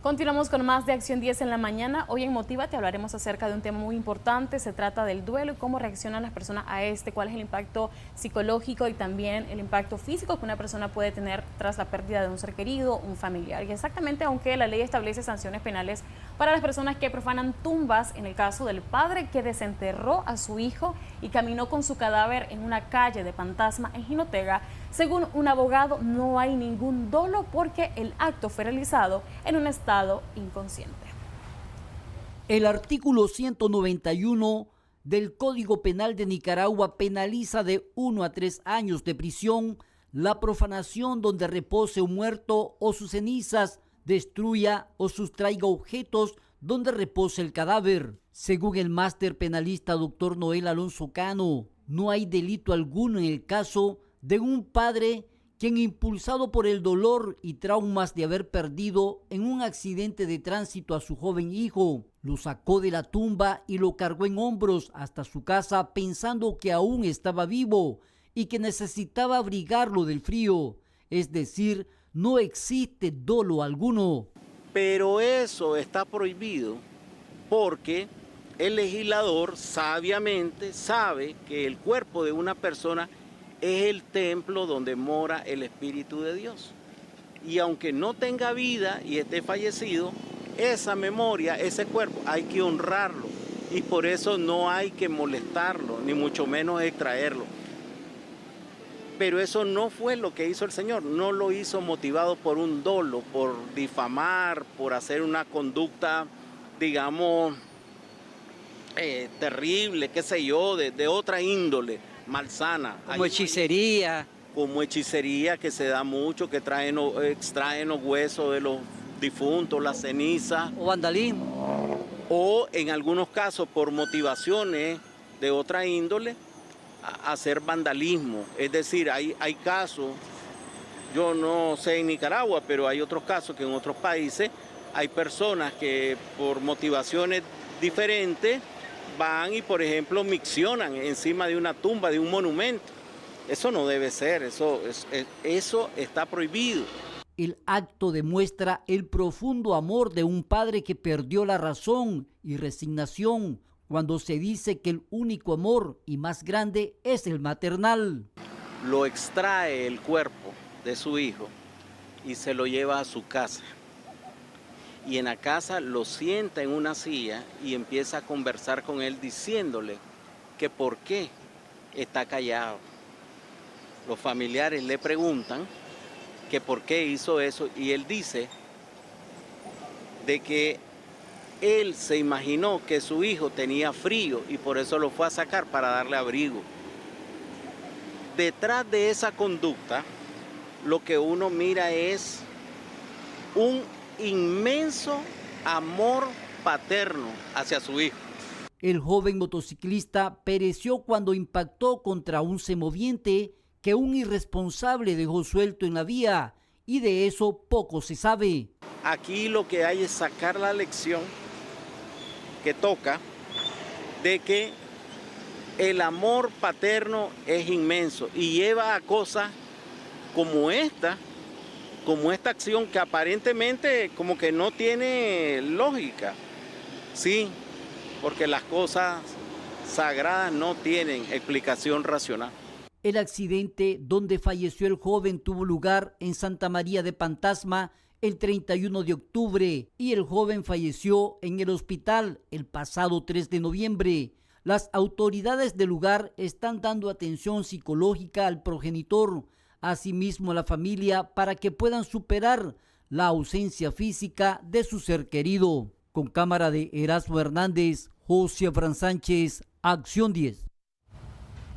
Continuamos con más de Acción 10 en la mañana. Hoy en Motívate hablaremos acerca de un tema muy importante. Se trata del duelo y cómo reaccionan las personas a este, cuál es el impacto psicológico y también el impacto físico que una persona puede tener tras la pérdida de un ser querido, un familiar. Y exactamente, aunque la ley establece sanciones penales para las personas que profanan tumbas, en el caso del padre que desenterró a su hijo y caminó con su cadáver en una calle de Pantasma en Jinotega, según un abogado, no hay ningún dolo porque el acto fue realizado en un estado inconsciente. El artículo 191 del Código Penal de Nicaragua penaliza de 1 a 3 años de prisión la profanación donde repose un muerto o sus cenizas, destruya o sustraiga objetos donde repose el cadáver. Según el máster penalista doctor Noel Alonso Cano, no hay delito alguno en el caso de un padre quien, impulsado por el dolor y traumas de haber perdido en un accidente de tránsito a su joven hijo, lo sacó de la tumba y lo cargó en hombros hasta su casa pensando que aún estaba vivo y que necesitaba abrigarlo del frío. Es decir, no existe dolo alguno. Pero eso está prohibido porque el legislador sabiamente sabe que el cuerpo de una persona es el templo donde mora el Espíritu de Dios. Y aunque no tenga vida y esté fallecido, esa memoria, ese cuerpo, hay que honrarlo. Y por eso no hay que molestarlo, ni mucho menos extraerlo. Pero eso no fue lo que hizo el Señor. No lo hizo motivado por un dolo, por difamar, por hacer una conducta, digamos, terrible, qué sé yo, de otra índole, malsana. Como hechicería. Como hechicería, que se da mucho, que extraen los huesos de los difuntos, las cenizas. O vandalismo. O en algunos casos por motivaciones de otra índole, hacer vandalismo. Es decir, hay casos, yo no sé en Nicaragua, pero hay otros casos que en otros países hay personas que por motivaciones diferentes van y, por ejemplo, miccionan encima de una tumba, de un monumento. Eso no debe ser, eso está prohibido. El acto demuestra el profundo amor de un padre que perdió la razón y resignación cuando se dice que el único amor y más grande es el maternal. Lo extrae el cuerpo de su hijo y se lo lleva a su casa. Y en la casa lo sienta en una silla y empieza a conversar con él diciéndole que por qué está callado. Los familiares le preguntan que por qué hizo eso y él dice de que él se imaginó que su hijo tenía frío y por eso lo fue a sacar para darle abrigo. Detrás de esa conducta, lo que uno mira es un inmenso amor paterno hacia su hijo. El joven motociclista pereció cuando impactó contra un semoviente que un irresponsable dejó suelto en la vía, y de eso poco se sabe. Aquí lo que hay es sacar la lección que toca de que el amor paterno es inmenso y lleva a cosas como esta acción que aparentemente como que no tiene lógica. Sí, porque las cosas sagradas no tienen explicación racional. El accidente donde falleció el joven tuvo lugar en Santa María de Pantasma el 31 de octubre y el joven falleció en el hospital el pasado 3 de noviembre. Las autoridades del lugar están dando atención psicológica al progenitor, asimismo a la familia, para que puedan superar la ausencia física de su ser querido. Con cámara de Erasmo Hernández, José Abraham Sánchez, Acción 10.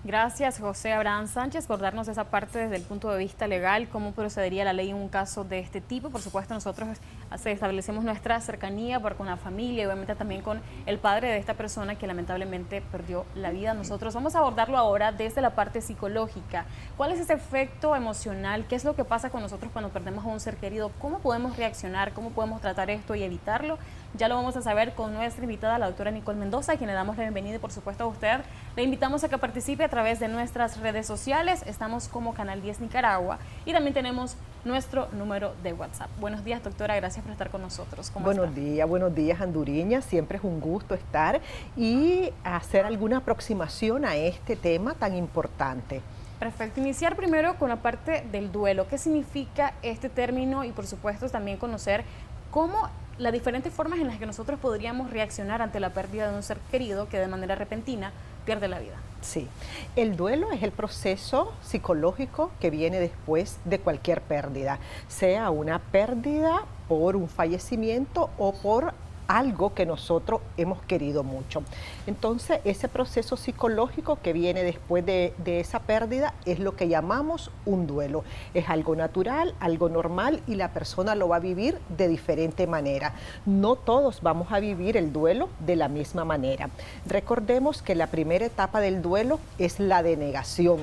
Gracias, José Abraham Sánchez, por darnos esa parte desde el punto de vista legal, cómo procedería la ley en un caso de este tipo. Por supuesto, nosotros establecemos nuestra cercanía con la familia y obviamente también con el padre de esta persona que lamentablemente perdió la vida. Nosotros vamos a abordarlo ahora desde la parte psicológica. ¿Cuál es ese efecto emocional? ¿Qué es lo que pasa con nosotros cuando perdemos a un ser querido? ¿Cómo podemos reaccionar? ¿Cómo podemos tratar esto y evitarlo? Ya lo vamos a saber con nuestra invitada, la doctora Nicole Mendoza, a quien le damos la bienvenida y por supuesto a usted le invitamos a que participe a través de nuestras redes sociales. Estamos como Canal 10 Nicaragua y también tenemos nuestro número de WhatsApp. Buenos días, doctora, gracias por estar con nosotros. ¿Cómo está? Buenos días, Anduriña. Siempre es un gusto estar y hacer alguna aproximación a este tema tan importante. Perfecto. Iniciar primero con la parte del duelo. ¿Qué significa este término? Y por supuesto también conocer cómo las diferentes formas en las que nosotros podríamos reaccionar ante la pérdida de un ser querido que de manera repentina pierde la vida. Sí, el duelo es el proceso psicológico que viene después de cualquier pérdida, sea una pérdida por un fallecimiento o por algo que nosotros hemos querido mucho. Entonces, ese proceso psicológico que viene después de esa pérdida es lo que llamamos un duelo. Es algo natural, algo normal y la persona lo va a vivir de diferente manera. No todos vamos a vivir el duelo de la misma manera. Recordemos que la primera etapa del duelo es la denegación.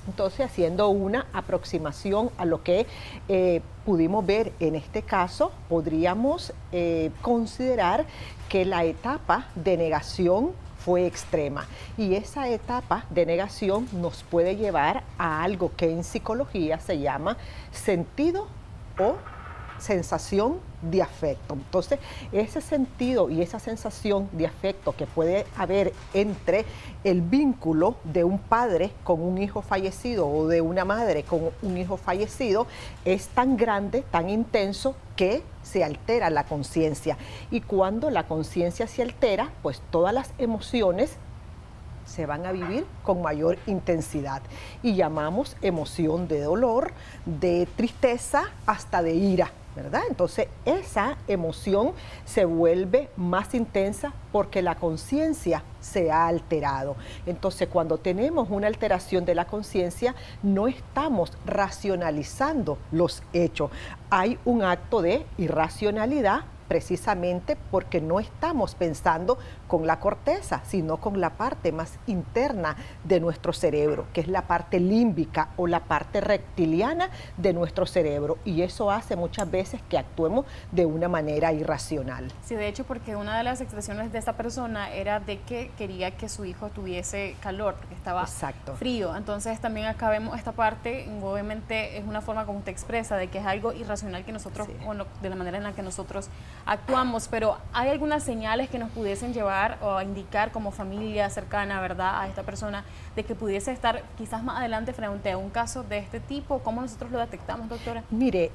Entonces, haciendo una aproximación a lo que pudimos ver en este caso, podríamos considerar que la etapa de negación fue extrema y esa etapa de negación nos puede llevar a algo que en psicología se llama sentido o sensación de afecto. Entonces, ese sentido y esa sensación de afecto que puede haber entre el vínculo de un padre con un hijo fallecido o de una madre con un hijo fallecido es tan grande, tan intenso, que se altera la conciencia. Y cuando la conciencia se altera, pues todas las emociones se van a vivir con mayor intensidad y llamamos emoción de dolor, de tristeza, hasta de ira, ¿verdad? Entonces esa emoción se vuelve más intensa porque la conciencia se ha alterado. Entonces cuando tenemos una alteración de la conciencia no estamos racionalizando los hechos. Hay un acto de irracionalidad precisamente porque no estamos pensando con la corteza, sino con la parte más interna de nuestro cerebro, que es la parte límbica o la parte reptiliana de nuestro cerebro. Y eso hace muchas veces que actuemos de una manera irracional. Sí, de hecho, porque una de las expresiones de esta persona era de que quería que su hijo tuviese calor, porque estaba frío. Entonces también acá vemos esta parte, obviamente es una forma como usted expresa, de que es algo irracional que nosotros, o de la manera en la que nosotros actuamos, pero ¿hay algunas señales que nos pudiesen llevar o indicar como familia cercana, verdad, a esta persona de que pudiese estar quizás más adelante frente a un caso de este tipo? ¿Cómo nosotros lo detectamos, doctora? Mire,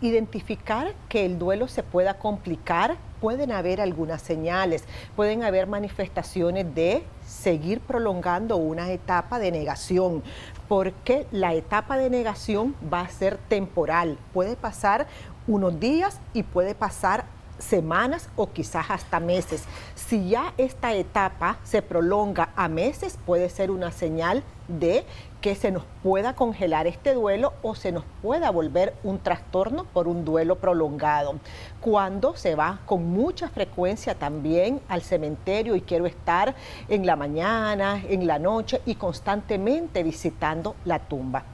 identificar que el duelo se pueda complicar, pueden haber algunas señales, pueden haber manifestaciones de seguir prolongando una etapa de negación, porque la etapa de negación va a ser temporal, puede pasar unos días y puede pasar semanas o quizás hasta meses. Si ya esta etapa se prolonga a meses, puede ser una señal de que se nos pueda congelar este duelo o se nos pueda volver un trastorno por un duelo prolongado. Cuando se va con mucha frecuencia también al cementerio y quiero estar en la mañana, en la noche y constantemente visitando la tumba.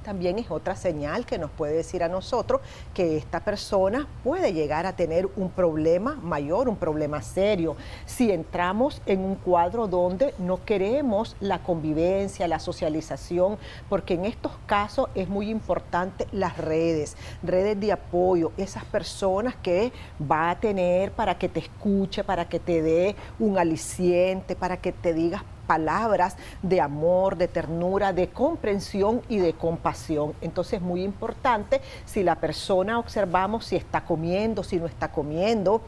También es otra señal que nos puede decir a nosotros que esta persona puede llegar a tener un problema mayor, un problema serio. Si entramos en un cuadro donde no queremos la convivencia, la socialización, porque en estos casos es muy importante las redes de apoyo, esas personas que va a tener para que te escuche, para que te dé un aliciente, para que te digas palabras de amor, de ternura, de comprensión y de compasión. Entonces es muy importante si la persona observamos si está comiendo, si no está comiendo,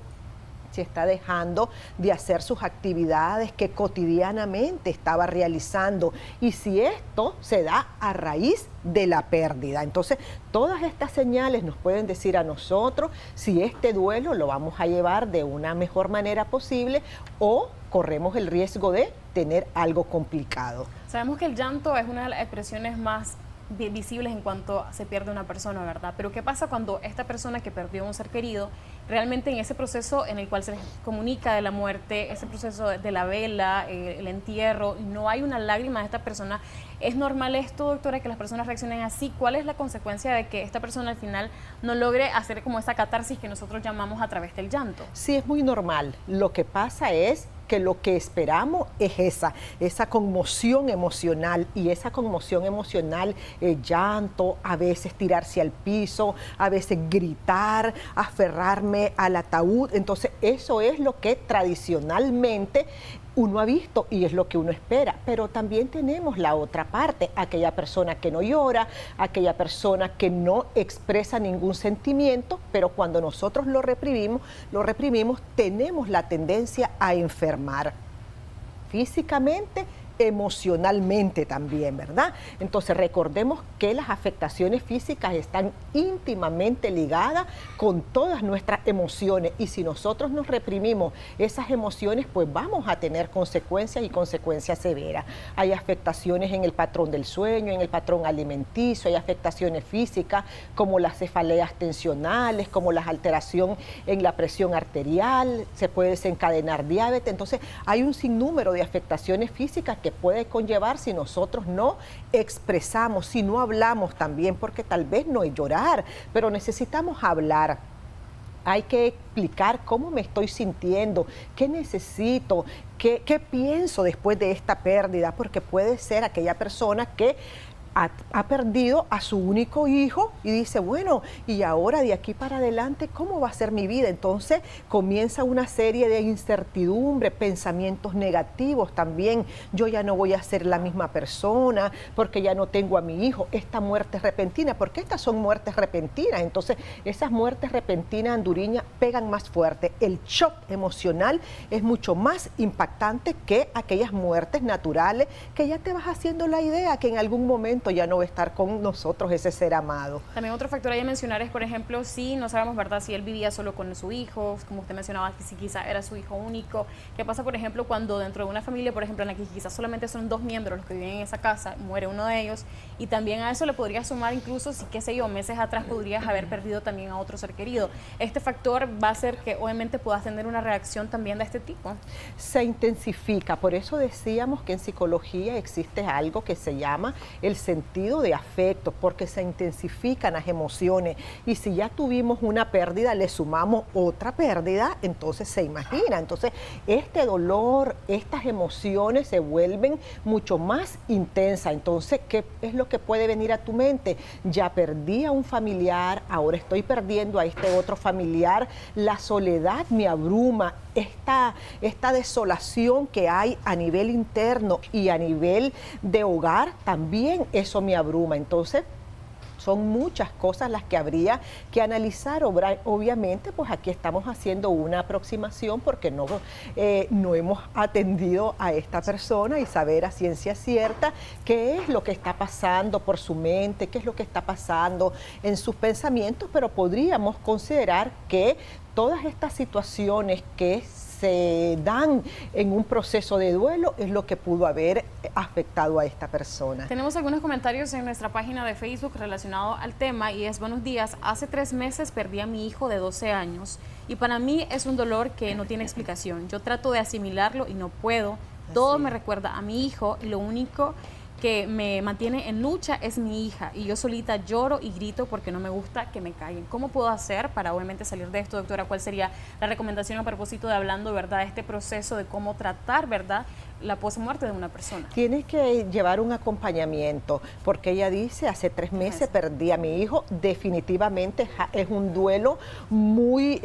si está dejando de hacer sus actividades que cotidianamente estaba realizando y si esto se da a raíz de la pérdida. Entonces, todas estas señales nos pueden decir a nosotros si este duelo lo vamos a llevar de una mejor manera posible o corremos el riesgo de tener algo complicado. Sabemos que el llanto es una de las expresiones más visibles en cuanto se pierde una persona, ¿verdad? Pero ¿qué pasa cuando esta persona que perdió un ser querido, realmente en ese proceso en el cual se les comunica de la muerte, ese proceso de la vela, el entierro, no hay una lágrima de esta persona? ¿Es normal esto, doctora, que las personas reaccionen así? ¿Cuál es la consecuencia de que esta persona al final no logre hacer como esa catarsis que nosotros llamamos a través del llanto? Sí, es muy normal. Lo que pasa es que lo que esperamos es esa conmoción emocional, y esa conmoción emocional, llanto, a veces tirarse al piso, a veces gritar, aferrarme al ataúd. Entonces eso es lo que tradicionalmente uno ha visto y es lo que uno espera, pero también tenemos la otra parte, aquella persona que no llora, aquella persona que no expresa ningún sentimiento, pero cuando nosotros lo reprimimos, tenemos la tendencia a enfermar físicamente, emocionalmente también, ¿verdad? Entonces recordemos que las afectaciones físicas están íntimamente ligadas con todas nuestras emociones, y si nosotros nos reprimimos esas emociones, pues vamos a tener consecuencias, y consecuencias severas. Hay afectaciones en el patrón del sueño, en el patrón alimenticio, hay afectaciones físicas como las cefaleas tensionales, como la alteración en la presión arterial, se puede desencadenar diabetes. Entonces hay un sinnúmero de afectaciones físicas que puede conllevar si nosotros no expresamos, si no hablamos también, porque tal vez no es llorar, pero necesitamos hablar. Hay que explicar cómo me estoy sintiendo, qué necesito, qué pienso después de esta pérdida, porque puede ser aquella persona que ha perdido a su único hijo y dice, bueno, y ahora de aquí para adelante, ¿cómo va a ser mi vida? Entonces comienza una serie de incertidumbre, pensamientos negativos también. Yo ya no voy a ser la misma persona porque ya no tengo a mi hijo. Esta muerte repentina, porque estas son muertes repentinas. Entonces esas muertes repentinas, Anduriña, pegan más fuerte. El shock emocional es mucho más impactante que aquellas muertes naturales que ya te vas haciendo la idea que en algún momento ya no va a estar con nosotros ese ser amado. También otro factor a mencionar es, por ejemplo, si no sabemos, ¿verdad?, si él vivía solo con su hijo, como usted mencionaba, que si quizá era su hijo único. ¿Qué pasa, por ejemplo, cuando dentro de una familia, por ejemplo, en la que quizás solamente son 2 miembros los que viven en esa casa, muere uno de ellos, y también a eso le podría sumar incluso si, qué sé yo, meses atrás podrías haber perdido también a otro ser querido? Este factor va a hacer que obviamente puedas tener una reacción también de este tipo. Se intensifica, por eso decíamos que en psicología existe algo que se llama el sentido de afecto, porque se intensifican las emociones, y si ya tuvimos una pérdida, le sumamos otra pérdida, entonces se imagina, entonces este dolor, estas emociones se vuelven mucho más intensas. Entonces, ¿qué es lo que puede venir a tu mente? Ya perdí a un familiar, ahora estoy perdiendo a este otro familiar, la soledad me abruma, esta desolación que hay a nivel interno y a nivel de hogar, también eso me abruma. Entonces, son muchas cosas las que habría que analizar. Obviamente, pues aquí estamos haciendo una aproximación porque no hemos atendido a esta persona y saber a ciencia cierta qué es lo que está pasando por su mente, qué es lo que está pasando en sus pensamientos, pero podríamos considerar que todas estas situaciones que se dan en un proceso de duelo es lo que pudo haber afectado a esta persona. Tenemos algunos comentarios en nuestra página de Facebook relacionado al tema, y es: buenos días, hace 3 meses perdí a mi hijo de 12 años y para mí es un dolor que no tiene explicación. Yo trato de asimilarlo y no puedo. Todo me recuerda a mi hijo y lo único que me mantiene en lucha es mi hija, y yo solita lloro y grito porque no me gusta que me callen. ¿Cómo puedo hacer para obviamente salir de esto, doctora? ¿Cuál sería la recomendación a propósito de hablando, verdad, de este proceso de cómo tratar, verdad, la posmuerte de una persona? Tienes que llevar un acompañamiento, porque ella dice, hace 3 meses perdí a mi hijo. Definitivamente es un duelo muy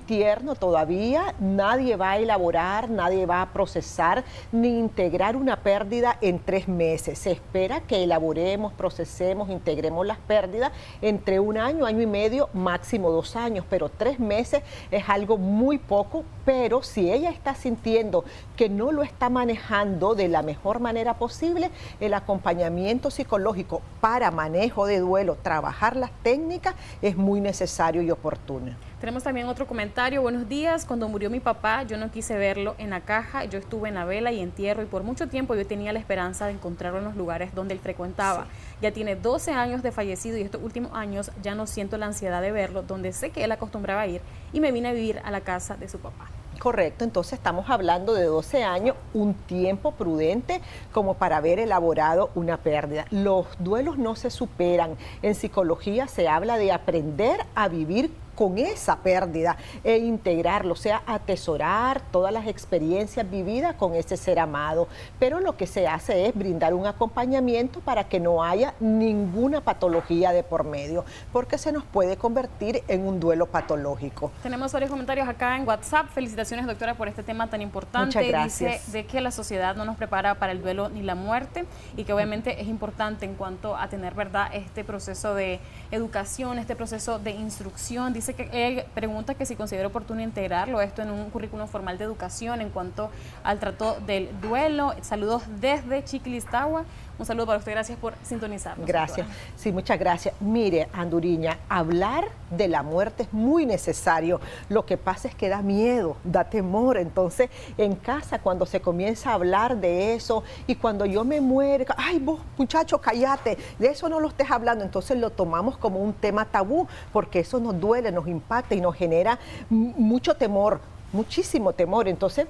tierno todavía. Nadie va a elaborar, nadie va a procesar ni integrar una pérdida en 3 meses. Se espera que elaboremos, procesemos, integremos las pérdidas entre 1 año, año y medio, máximo 2 años, pero 3 meses es algo muy poco. Pero si ella está sintiendo que no lo está manejando de la mejor manera posible, el acompañamiento psicológico para manejo de duelo, trabajar las técnicas, es muy necesario y oportuno. Tenemos también otro comentario. Buenos días, cuando murió mi papá yo no quise verlo en la caja, yo estuve en la vela y entierro, y por mucho tiempo yo tenía la esperanza de encontrarlo en los lugares donde él frecuentaba. Sí. Ya tiene 12 años de fallecido y estos últimos años ya no siento la ansiedad de verlo, donde sé que él acostumbraba a ir, y me vine a vivir a la casa de su papá. Correcto, entonces estamos hablando de 12 años, un tiempo prudente como para haber elaborado una pérdida. Los duelos no se superan. En psicología se habla de aprender a vivir con esa pérdida e integrarlo, o sea, atesorar todas las experiencias vividas con ese ser amado. Pero lo que se hace es brindar un acompañamiento para que no haya ninguna patología de por medio, porque se nos puede convertir en un duelo patológico. Tenemos varios comentarios acá en WhatsApp. Felicitaciones, doctora, por este tema tan importante. Muchas gracias. Dice de que la sociedad no nos prepara para el duelo ni la muerte y que obviamente es importante en cuanto a tener, ¿verdad?, este proceso de educación, este proceso de instrucción. Dice que él pregunta que si considera oportuno integrarlo esto en un currículum formal de educación en cuanto al trato del duelo. Saludos desde Chiquilistagua. Un saludo para usted, gracias por sintonizarnos. Gracias, doctora. sí, muchas gracias. Mire, Anduriña, hablar de la muerte es muy necesario. Lo que pasa es que da miedo, da temor. Entonces, en casa, cuando se comienza a hablar de eso y cuando yo me muero, ay, vos, muchacho, cállate, de eso no lo estés hablando. Entonces lo tomamos como un tema tabú porque eso nos duele, nos impacta y nos genera mucho temor, muchísimo temor. Entonces,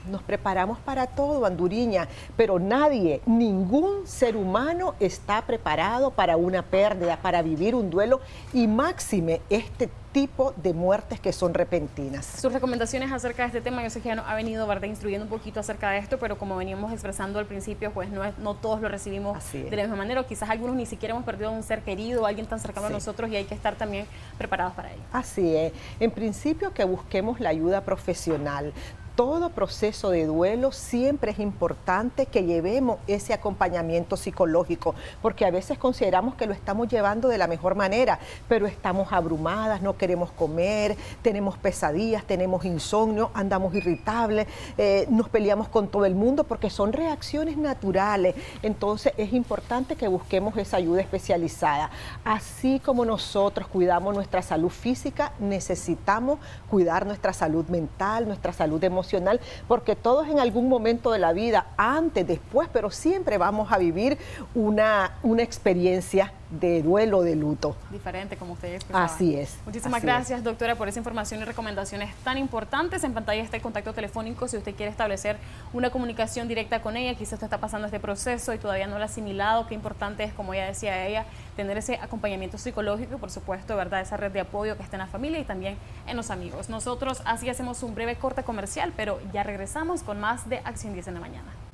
nos preparamos para todo, Anduriña, pero nadie, ningún ser humano está preparado para una pérdida, para vivir un duelo y máxime este tipo de muertes que son repentinas. Sus recomendaciones acerca de este tema, yo sé que ya nos ha venido, ¿verdad?, instruyendo un poquito acerca de esto, pero como veníamos expresando al principio, pues no todos lo recibimos de la misma manera, o quizás algunos ni siquiera hemos perdido a un ser querido, a alguien tan cercano a nosotros y hay que estar también preparados para ello. Así es. En principio que busquemos la ayuda profesional. Todo proceso de duelo siempre es importante que llevemos ese acompañamiento psicológico, porque a veces consideramos que lo estamos llevando de la mejor manera, pero estamos abrumadas, no queremos comer, tenemos pesadillas, tenemos insomnio, andamos irritables, nos peleamos con todo el mundo, porque son reacciones naturales. Entonces es importante que busquemos esa ayuda especializada. Así como nosotros cuidamos nuestra salud física, necesitamos cuidar nuestra salud mental, nuestra salud emocional, porque todos en algún momento de la vida, antes, después, pero siempre vamos a vivir una experiencia de duelo, de luto. Diferente, como ustedes expresaban. Así es. Muchísimas gracias, doctora, por esa información y recomendaciones tan importantes. En pantalla está el contacto telefónico si usted quiere establecer una comunicación directa con ella. Quizás usted está pasando este proceso y todavía no lo ha asimilado. Qué importante es, como ya decía ella, tener ese acompañamiento psicológico y, por supuesto, ¿verdad?, esa red de apoyo que está en la familia y también en los amigos. Nosotros así hacemos un breve corte comercial, pero ya regresamos con más de Acción 10 en la mañana.